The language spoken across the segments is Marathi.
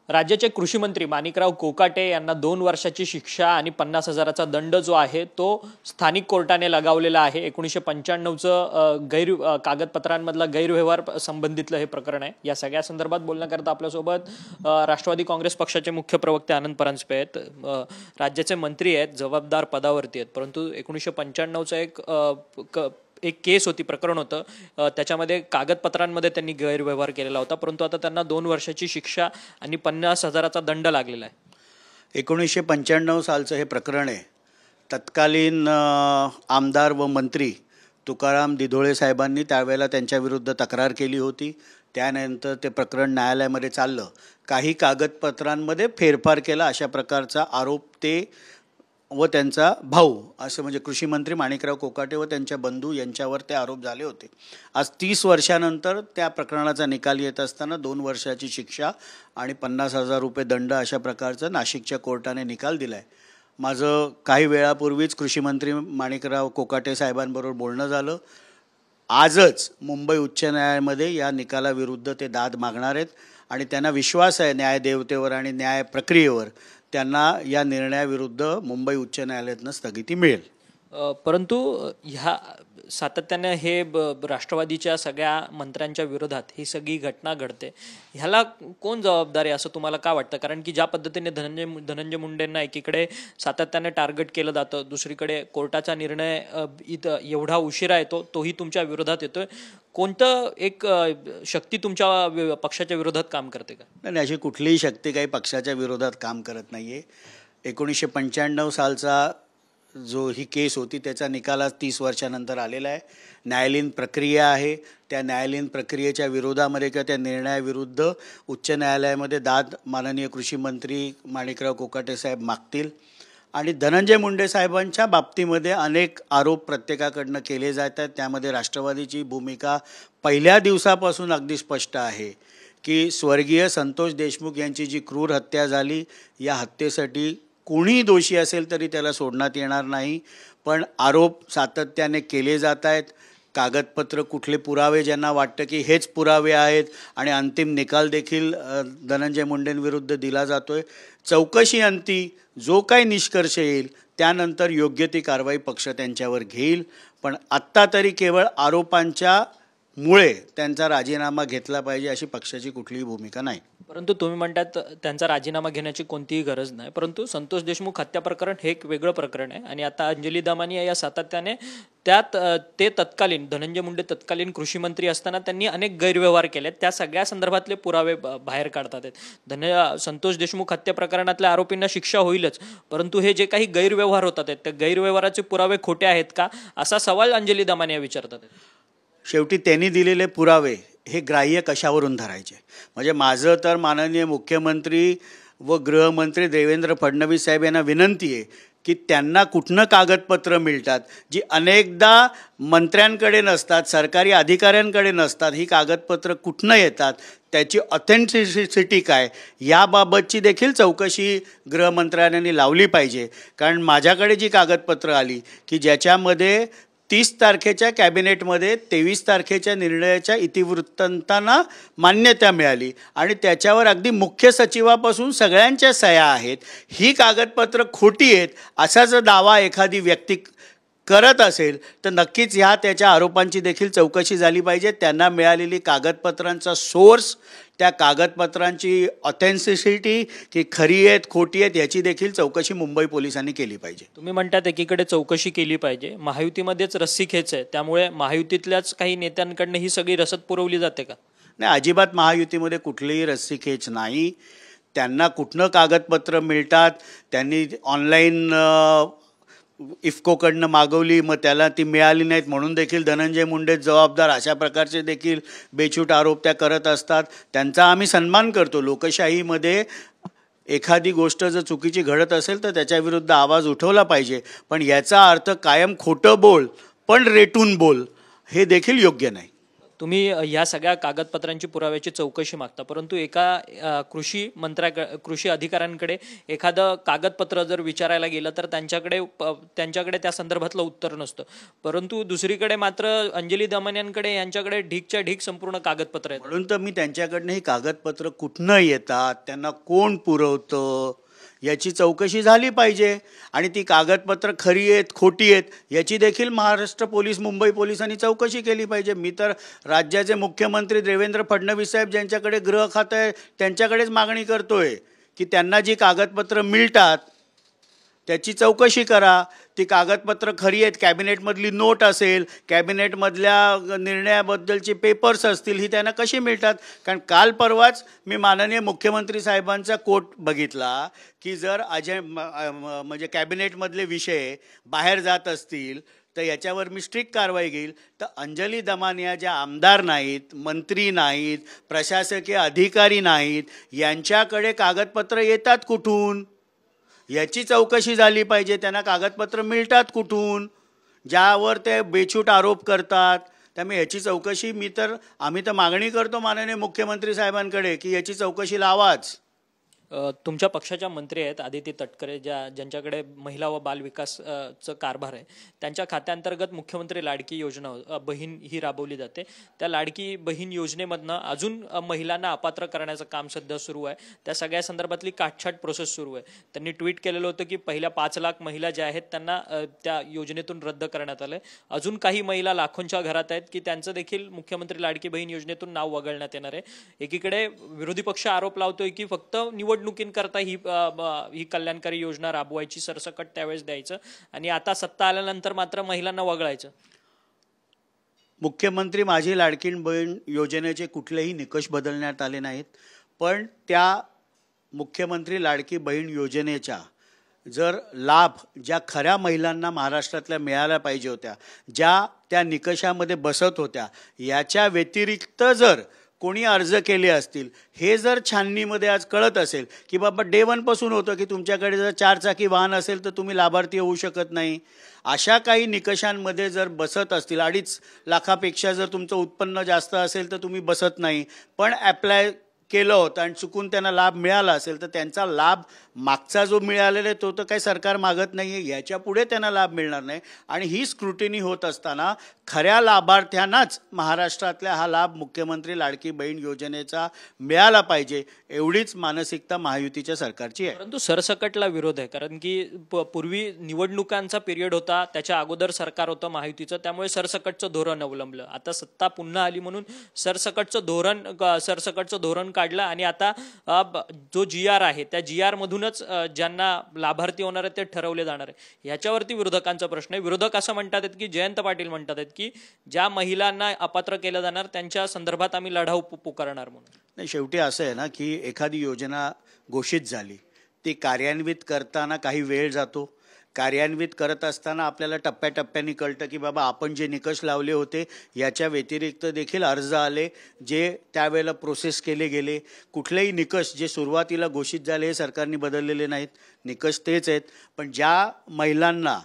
राज्याचे कृषी मंत्री माणिकराव कोकाटे यांना 2 वर्षाची शिक्षा आणि 50,000चा दंड जो आहे तो स्थानिक कोर्टाने लगावलेला आहे। 1995चं कागदपत्रांमधला गैरव्यवहार संबंधितलं हे प्रकरण आहे। या सगळ्या संदर्भात बोलण्याकरता आपल्यासोबत राष्ट्रवादी काँग्रेस पक्षाचे मुख्य प्रवक्ते आनंद परांजपे आहेत। राज्याचे मंत्री आहेत, जबाबदार पदावरती आहेत, परंतु 1995चं एक केस होती, प्रकरण होतं, त्याच्यामध्ये कागदपत्रांमध्ये त्यांनी गैरव्यवहार केलेला होता, परंतु आता त्यांना 2 वर्षाची शिक्षा आणि 50,000चा दंड लागलेला आहे। 1995 सालचं हे प्रकरण आहे। तत्कालीन आमदार व मंत्री तुकाराम दिधोळे साहेबांनी त्यावेळेला त्यांच्याविरुद्ध तक्रार केली होती। त्यानंतर ते प्रकरण न्यायालयामध्ये चाललं। काही कागदपत्रांमध्ये फेरफार केला अशा प्रकारचा आरोप ते व त्यांचा भाऊ असं म्हणजे कृषी मंत्री माणिकराव कोकाटे व त्यांच्या बंधू यांच्यावर ते आरोप झाले होते। आज 30 वर्षानंतर त्या प्रकरणाचा निकाल येत असताना 2 वर्षाची शिक्षा आणि 50,000 रुपये दंड अशा प्रकारचा नाशिकच्या कोर्टाने निकाल दिला आहे। माझं काही वेळापूर्वीच कृषी मंत्री माणिकराव कोकाटे साहेबांबरोबर बोलणं झालं। आजच मुंबई उच्च न्यायालयामध्ये या निकालाविरुद्ध ते दाद मागणार आहेत आणि त्यांना विश्वास आहे न्यायदेवतेवर आणि न्याय प्रक्रियेवर। त्यांना या निर्णयाविरुद्ध मुंबई उच्च न्यायालयातून स्थगिती मिळेल। परंतु ह्या सातत्याने हे राष्ट्रवादीच्या सगळ्या मंत्र्यांच्या विरोधात ही सगळी घटना घडते, ह्याला कोण जबाबदार आहे असं तुम्हाला का वाटतं? कारण की ज्या पद्धतीने धनंजय मुंडेंना एकीकडे सातत्याने टार्गेट केलं जातं, दुसरीकडे कोर्टाचा निर्णय इथं एवढा उशिरा येतो, तोही तुमच्या विरोधात येतोय, कोणतं एक शक्ती तुमच्या पक्षाच्या विरोधात काम करते का? नाही, अशी कुठलीही शक्ती काही पक्षाच्या विरोधात काम करत नाही आहे। 1995 सालचा जो ही केस होती त्याचा निकाल आज 30 वर्षानंतर आलेला आहे। न्यायालयीन प्रक्रिया आहे, त्या न्यायालयीन प्रक्रियेच्या विरोधामध्ये किंवा त्या निर्णयाविरुद्ध उच्च न्यायालयामध्ये दाद माननीय कृषी मंत्री माणिकराव कोकाटे साहेब मागतील आणि धनंजय मुंडे साहेबांच्या बाबतीमध्ये अनेक आरोप प्रत्येकाकडनं केले जात आहेत। त्यामध्ये राष्ट्रवादीची भूमिका पहिल्या दिवसापासून अगदी स्पष्ट आहे की स्वर्गीय संतोष देशमुख यांची जी क्रूर हत्या झाली, या हत्येसाठी कोणीही दोषी असेल तरी त्याला सोडण्यात येणार नाही, पण आरोप सातत्याने केले जात आहेत। कागदपत्र कुठले पुरावे ज्यांना वाटतं की हेच पुरावे आहेत आणि अंतिम निकाल देखील धनंजय मुंडेंविरुद्ध दिला जातोय। चौकशी अंती जो काही निष्कर्ष येईल त्यानंतर योग्य ती कारवाई पक्ष त्यांच्यावर घेईल, पण आत्ता तरी केवळ आरोपांच्या मुळे त्यांचा राजीनामा घेतला पाहिजे अशी पक्षाची कुठलीही भूमिका नाही। परंतु तुम्ही म्हणतात त्यांचा राजीनामा घेण्याची कोणतीही गरज नाही, परंतु संतोष देशमुख हत्या प्रकरण हे एक वेगळं प्रकरण आहे आणि आता अंजली दमानिया या सातत्याने त्यात ते तत्कालीन धनंजय मुंडे तत्कालीन कृषी मंत्री असताना त्यांनी अनेक गैरव्यवहार केले, त्या सगळ्या संदर्भातले पुरावे बाहेर काढतात आहेत। संतोष देशमुख हत्या प्रकरणातल्या आरोपींना शिक्षा होईलच, परंतु हे जे काही गैरव्यवहार होतात आहेत त्या गैरव्यवहाराचे पुरावे खोटे आहेत का असा सवाल अंजली दमानिया विचारतात आहेत। शेवटी त्यांनी दिलेले पुरावे हे ग्राह्य कशावरून धरायचे? म्हणजे माझं तर माननीय मुख्यमंत्री व गृहमंत्री देवेंद्र फडणवीस साहेब यांना विनंती आहे की त्यांना कुठनं कागदपत्र मिळतात जी अनेकदा मंत्र्यांकडे नसतात, सरकारी अधिकाऱ्यांकडे नसतात, ही कागदपत्र कुठनं येतात, त्याची ऑथेंटिसिटी काय याबाबतची देखील चौकशी गृहमंत्र्यांनी लावली पाहिजे। कारण माझ्याकडे जी कागदपत्र आली की ज्याच्यामध्ये 30 तारखेच्या कॅबिनेटमध्ये 23 तारखेच्या निर्णयाच्या इतिवृत्तांतांना मान्यता मिळाली आणि त्याच्यावर अगदी मुख्य सचिवापासून सगळ्यांच्या सह्या आहेत, ही कागदपत्र खोटी आहेत असा जर दावा एखादी व्यक्ती करत असेल तर नक्कीच त्याच्या आरोपांची देखील चौकशी झाली पाहिजे। त्यांना मिळालेली कागदपत्रांचा सोर्स, त्या कागदपत्रांची ऑथेंटिसिटी की खरी आहेत खोटी आहेत याची देखील चौकशी मुंबई पोलिसांनी केली पाहिजे। तुम्ही म्हणतात एकीकडे चौकशी केली पाहिजे, महायुतीमध्येच रस्सीखेच आहे, त्यामुळे महायुतीतल्याच काही नेत्यांकडनं ही सगळी रसद पुरवली जाते का? नाही, अजिबात महायुतीमध्ये कुठलीही रस्सीखेच नाही। त्यांना कुठनं कागदपत्र मिळतात, त्यांनी ऑनलाईन इफकोकडनं मागवली, मग त्याला ती मिळाली नाहीत म्हणून देखील धनंजय मुंडे जबाबदार, अशा प्रकारचे देखील बेछूट आरोप त्या करत असतात। त्यांचा आम्ही सन्मान करतो। लोकशाहीमध्ये एखादी गोष्ट जर चुकीची घडत असेल तर त्याच्याविरुद्ध आवाज उठवला पाहिजे, पण याचा अर्थ कायम खोटं बोल पण रेटून बोल हे देखील योग्य नाही। तुम्ही ह्या सगळ्या कागदपत्रांची पुराव्याची चौकशी मागता, परंतु एका कृषी अधिकाऱ्यांकडे एखादं कागदपत्र जर विचारायला गेलं तर त्यांच्याकडे त्या संदर्भातलं उत्तर नसतं, परंतु दुसरीकडे मात्र अंजली दमनियांकडे यांच्याकडे ढीकच्या ढीक संपूर्ण कागदपत्र आहेत. म्हणून तर मी त्यांच्याकडनं ही कागदपत्र कुठनं येतात, त्यांना कोण पुरवतं याची चौकशी झाली पाहिजे आणि ती कागदपत्र खरी आहेत खोटी आहेत याची देखील महाराष्ट्र पोलीस, मुंबई पोलिसांनी चौकशी केली पाहिजे. मी तर राज्याचे मुख्यमंत्री देवेंद्र फडणवीस साहेब ज्यांच्याकडे गृह खातं आहे त्यांच्याकडेच मागणी करतोय की त्यांना जी कागदपत्र मिळतात त्याची चौकशी करा. ती कागदपत्र खरी आहेत, कॅबिनेटमधली नोट असेल, कॅबिनेटमधल्या निर्णयाबद्दलचे पेपर्स असतील, ही त्यांना कशी मिळतात. कारण काल परवाच मी माननीय मुख्यमंत्री साहेबांचा कोट बघितला की जर म्हणजे कॅबिनेटमधले विषय बाहेर जात असतील तर याच्यावर मी स्ट्रिक्ट कारवाई घेईल. तर अंजली दमानिया ज्या आमदार नाहीत, मंत्री नाहीत, प्रशासकीय अधिकारी नाहीत, यांच्याकडे कागदपत्र येतात कुठून याची चौकशी झाली पाहिजे. त्यांना कागदपत्र मिळतात कुठून ज्यावर ते बेछूट आरोप करतात. त्यामुळे याची चौकशी आम्ही तर मागणी करतो माननीय मुख्यमंत्री साहेबांकडे की याची चौकशी लावाच. तुमच्या पक्षाच्या मंत्री आहेत आदिती तटकरे, ज्यांच्याकडे महिला व बाल विकासचं कारभार आहे, त्यांच्या खात्याअंतर्गत मुख्यमंत्री लाडकी योजना बहीण ही राबवली जाते. त्या लाडकी बहीण योजनेमधनं अजून महिलांना अपात्र करण्याचं काम सध्या सुरू आहे. त्या सगळ्या संदर्भातली काटछाट प्रोसेस सुरू आहे. त्यांनी ट्विट केलेलं होतं की पहिल्या 5 लाख महिला ज्या आहेत त्यांना त्या योजनेतून रद्द करण्यात आलंय. अजून काही महिला लाखोंच्या घरात आहेत की त्यांचं देखील मुख्यमंत्री लाडकी बहीण योजनेतून नाव वगळण्यात येणार आहे. एकीकडे विरोधी पक्ष आरोप लावतोय की फक्त निवडणुकींकरता ही कल्याणकारी योजना राबवायची, सरसकट त्यावेळेस द्यायचं आणि आता सत्ता आल्यानंतर मात्र महिलांना वगळायचं. मुख्यमंत्री माझी लाडकी बहीण योजनेचे कुठलेही निकष बदलण्यात आले नाहीत, पण त्या मुख्यमंत्री लाडकी बहीण योजनेच्या जर लाभ ज्या खऱ्या महिलांना महाराष्ट्रातल्या मिळायला पाहिजे होत्या, ज्या त्या निकषामध्ये बसत होत्या, याच्या व्यतिरिक्त जर कोणी अर्ज केले असतील, हे जर छाननीमध्ये आज कळत असेल की बाबा डे 1 पासून होतं की तुमच्याकडे जर 4 चाकी वाहन असेल तर तुम्ही लाभार्थी होऊ शकत नाही, अशा काही निकषांमध्ये जर बसत असतील, 2.5 लाखापेक्षा जर तुमचं उत्पन्न जास्त असेल तर तुम्ही बसत नाही, पण ॲप्लाय केलं होतं आणि चुकून त्यांना लाभ मिळाला असेल तर त्यांचा लाभ मागचा जो मिळालेला आहे तो तर काही सरकार मागत नाही आहे, याच्या पुढे त्यांना लाभ मिळणार नाही. आणि ही स्क्रुटिनी होत असताना खऱ्या लाभार्थ्यांनाच महाराष्ट्रातल्या हा लाभ मुख्यमंत्री लाडकी बहीण योजनेचा मिळाला पाहिजे, एवढीच मानसिकता महायुतीच्या सरकारची आहे. परंतु सरसकटला विरोध आहे, कारण की पूर्वी निवडणुकांचा पिरियड होता, त्याच्या अगोदर सरकार होतं महायुतीचं, त्यामुळे सरसकटचं धोरण अवलंबलं. आता सत्ता पुन्हा आली म्हणून सरसकटचं धोरण काढलं आणि आता जो GR आहे त्या GR मधूनच ज्यांना लाभार्थी होणार आहे ते ठरवले जाणार आहे. ह्याच्यावरती विरोधकांचा प्रश्न आहे. विरोधक असं म्हणतात की जयंत पाटील म्हणतात की ज्या महिलांना अपात्र केलं जाणार त्यांच्या संदर्भात आम्ही लढा पुकारणार म्हणून. नाही, शेवटी असं आहे ना की एखादी योजना घोषित झाली, ती कार्यान्वित करताना काही वेळ जातो. कार्यान्वित करत असताना आपल्याला टप्प्याटप्प्याने कळतं की बाबा आपण जे निकष लावले होते याच्या व्यतिरिक्त देखील अर्ज आले, जे त्यावेळेला प्रोसेस केले गेले. कुठलेही निकष जे सुरुवातीला घोषित झाले हे सरकारने बदललेले नाहीत, निकष तेच आहेत. पण ज्या महिलांना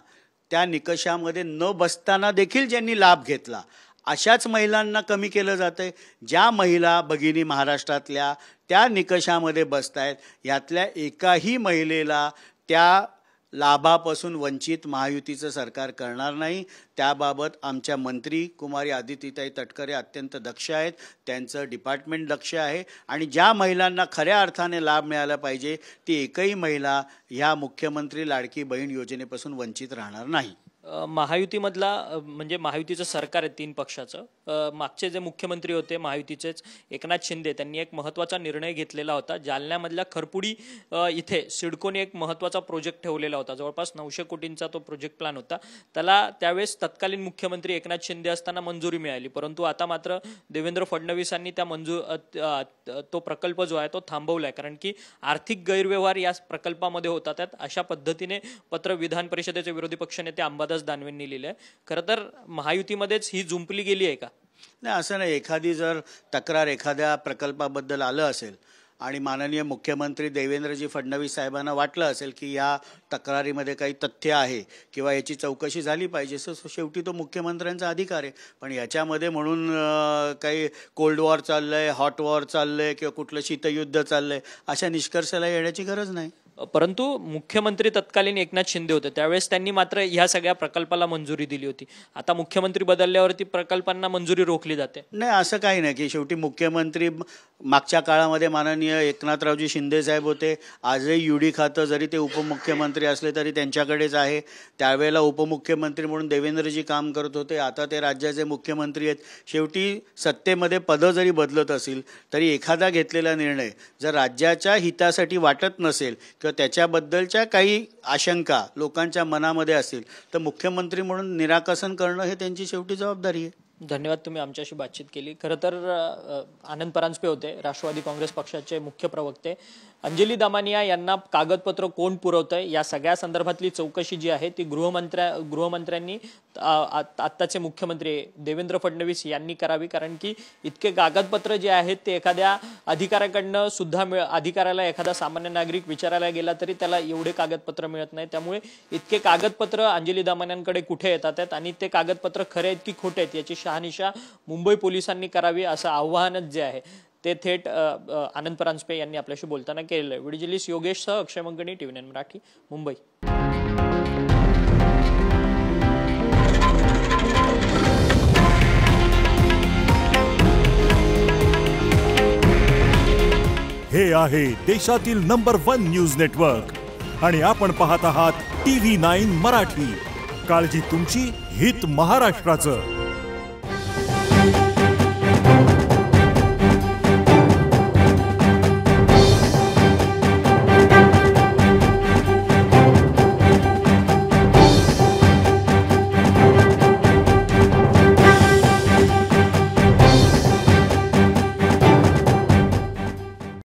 त्या निकषामध्ये न बसताना देखील ज्यांनी लाभ घेतला अशाच महिलांना कमी केलं जातं आहे. ज्या महिला भगिनी महाराष्ट्रातल्या त्या निकषामध्ये बसत आहेत, यातल्या एकाही महिलेला त्या लाभापासून वंचित महायुतीचं सरकार करणार नाही. त्याबाबत आमच्या मंत्री कुमारी आदितीताई तटकरे अत्यंत दक्ष आहेत, त्यांचं डिपार्टमेंट दक्ष आहे आणि ज्या महिलांना खऱ्या अर्थाने लाभ मिळाला पाहिजे ती एकही महिला ह्या मुख्यमंत्री लाडकी बहीण योजनेपासून वंचित राहणार नाही. महायुतीमधला म्हणजे महायुतीचं सरकार आहे 3 पक्षाचं. मागचे जे मुख्यमंत्री होते महायुतीचेच एकनाथ शिंदे, त्यांनी एक महत्त्वाचा निर्णय घेतलेला होता. जालन्यामधल्या खरपुडी इथे सिडकोने एक महत्त्वाचा प्रोजेक्ट ठेवलेला होता. जवळपास 900 कोटींचा तो प्रोजेक्ट प्लॅन होता. त्याला त्यावेळेस तत्कालीन मुख्यमंत्री एकनाथ शिंदे असताना मंजुरी मिळाली, परंतु आता मात्र देवेंद्र फडणवीसांनी तो प्रकल्प जो आहे तो थांबवलाय, कारण की आर्थिक गैरव्यवहार या प्रकल्पामध्ये होतात. अशा पद्धतीने पत्र विधान परिषदेचे विरोधी पक्षनेते अंबादास दानवेंनी लिहिलंय. खरं तर महायुतीमध्येच ही जुंपली गेली आहे का? नाही, असं नाही. एखादी जर तक्रार एखाद्या प्रकल्पाबद्दल आलं असेल आणि माननीय मुख्यमंत्री देवेंद्रजी फडणवीस साहेबांना वाटलं असेल की या तक्रारीमध्ये काही तथ्य आहे किंवा याची चौकशी झाली पाहिजे, शेवटी तो मुख्यमंत्र्यांचा अधिकार आहे. पण याच्यामध्ये म्हणून काही कोल्ड वॉर चाललं आहे, हॉट वॉर चाललं आहे किंवा कुठलं शीतयुद्ध चाललं आहे अशा निष्कर्षाला येण्याची गरज नाही. परंतु मुख्यमंत्री तत्कालीन एकनाथ शिंदे होते, त्यावेळेस त्यांनी मात्र ह्या सगळ्या प्रकल्पाला मंजुरी दिली होती. आता मुख्यमंत्री बदलल्यावरती प्रकल्पांना मंजुरी रोखली जाते. नाही, असं काही नाही की शेवटी मुख्यमंत्री मागच्या काळामध्ये माननीय एकनाथरावजी शिंदे साहेब होते. आजही युडी खातं जरी ते उपमुख्यमंत्री असले तरी त्यांच्याकडेच आहे. त्यावेळेला उपमुख्यमंत्री म्हणून देवेंद्रजी काम करत होते, आता ते राज्याचे मुख्यमंत्री आहेत. शेवटी सत्तेमध्ये पदं जरी बदलत असतील तरी एखादा घेतलेला निर्णय जर राज्याच्या हितासाठी वाटत नसेल किंवा त्याच्याबद्दलच्या काही आशंका लोकांच्या मनामध्ये असतील तर मुख्यमंत्री म्हणून निराकसन करणं हे त्यांची शेवटी जबाबदारी आहे. धन्यवाद, तुम्ही आमच्याशी बातचीत केली. खरं तर आनंद परांजपे होते, राष्ट्रवादी काँग्रेस पक्षाचे मुख्य प्रवक्ते. अंजली दामानिया यांना कागदपत्र कोण पुरवतंय या सगळ्या संदर्भातली चौकशी जी आहे ती गृहमंत्र्यांनी आत्ताचे मुख्यमंत्री देवेंद्र फडणवीस यांनी करावी. कारण की इतके कागदपत्र जे आहेत ते एखाद्या अधिकाऱ्याकडनं सुद्धा अधिकाऱ्याला एखादा सामान्य नागरिक विचारायला गेला तरी त्याला एवढे कागदपत्र मिळत नाही. त्यामुळे इतके कागदपत्र अंजली दामानियांकडे कुठे येतात आणि ते कागदपत्र खरे आहेत की खोटे आहेत याची शहानिशा मुंबई पोलिसांनी करावी असं आव्हानच जे आहे ते थेट आनंद परांजपे यांनी आपल्याशी बोलताना केलेलं आहे. व्हिडिओ जर्नलिस्ट योगेशसह अक्षय मंगणी, TVN मराठी, मुंबई. हे आहे देशातील नंबर 1 न्यूज नेटवर्क आणि आपण पाहत आहात TV9 मराठी. काळजी तुमची, हित महाराष्ट्राचं.